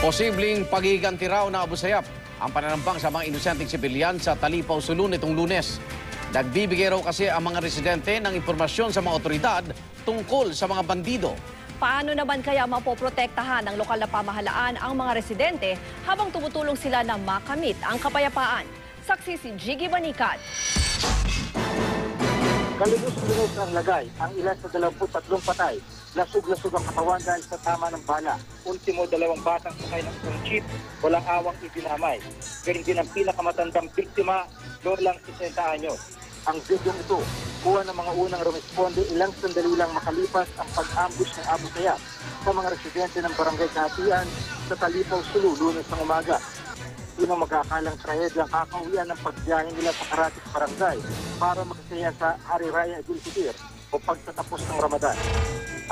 Posibleng pagiganti raw ng Abu Sayyaf ang pananampang sa mga inosenteng sibilyan sa Talipao, Sulu nitong Lunes. Nagbibigay raw kasi ang mga residente ng impormasyon sa mga otoridad tungkol sa mga bandido. Paano naman kaya mapoprotektahan ng lokal na pamahalaan ang mga residente habang tumutulong sila na makamit ang kapayapaan? Saksi si Jiggy Banikat. Kalubos-lubos ang lagay, ang ilan sa 23 patay. Lasog-lasog ang katawan dahil sa tama ng bala. Ultimo, 2 batang sakay ng isang jeep, walang awang idinamay. Ganun din ang pinakamatandang biktima, lolang 60 anyos. Ang video ito, kuha ng mga unang rumisponde ilang sandali lang makalipas ang pag-ambush ng Abu Sayyaf sa mga residente ng barangay Kahatian sa Talipao, Sulu, Lunes ng umaga. Sino magkakalang trahedyang kakauwian ng pagbiyahe nila sa Karatis Barangay para magsaya sa Hari Raya Idul Fitr o pagtatapos ng Ramadan.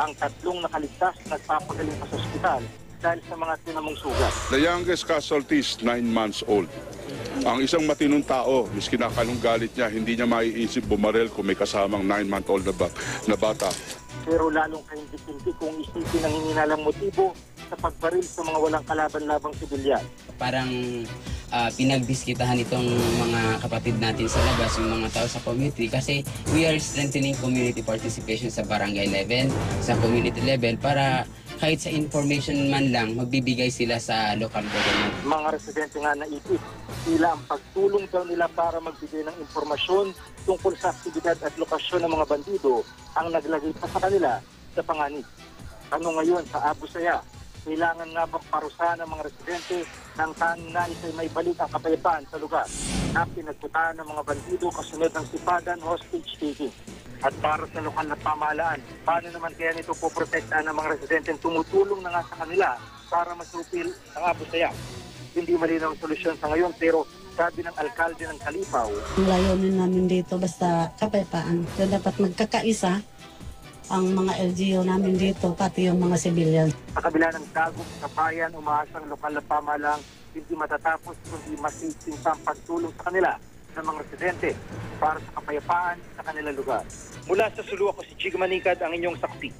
Ang 3 nakaligtas nagpapagaling pa sa ospital dahil sa mga tinamong sugat. The youngest casualty is 9 months old. Ang isang matinong tao, miski nakalong galit niya, hindi niya maiisip bumarel kung may kasamang 9-month-old na bata. Pero lalong kahindi-hindi kung isipin ang hininalang motibo sa pagbaril sa mga walang kalaban-labang sibilyan. Parang pinagdiskitahan itong mga kapatid natin sa labas, yung mga tao sa community, kasi we are strengthening community participation sa barangay level, sa community level, para kahit sa information man lang, magbibigay sila sa local government. Mga residente nga naipit, sila ang pagtulong daw nila para magbigay ng impormasyon tungkol sa aktibidad at lokasyon ng mga bandido ang naglagay pa sa kanila sa panganib. Ano ngayon sa Abu Sayyaf? Kailangan nga bang parusahan ng mga residente ng tanging nais ay may balik ang kapayapaan sa lugar na pinagputaan ng mga bandido kasunod ng sipadan hostage taking. At para sa lokal na pamahalaan, paano naman kaya nito poprotektahan ng mga residente tumutulong na nga sa kanila para masupil ang Abu Sayyaf? Hindi malinaw ang solusyon sa ngayon, pero sabi ng alkalde ng Talipao, ang layunin namin dito basta kapayapaan. So, dapat magkakaisa ang mga LGU namin dito, pati yung mga civilian. sa kabila ng dagok sa bayan, umaasang lokal na pamahalang hindi matatapos kundi masising pa ang pagtulong sa kanila ng mga residente para sa kapayapaan sa kanilang lugar. Mula sa Sulu, ako si Jiggy Banikat, ang inyong saksi.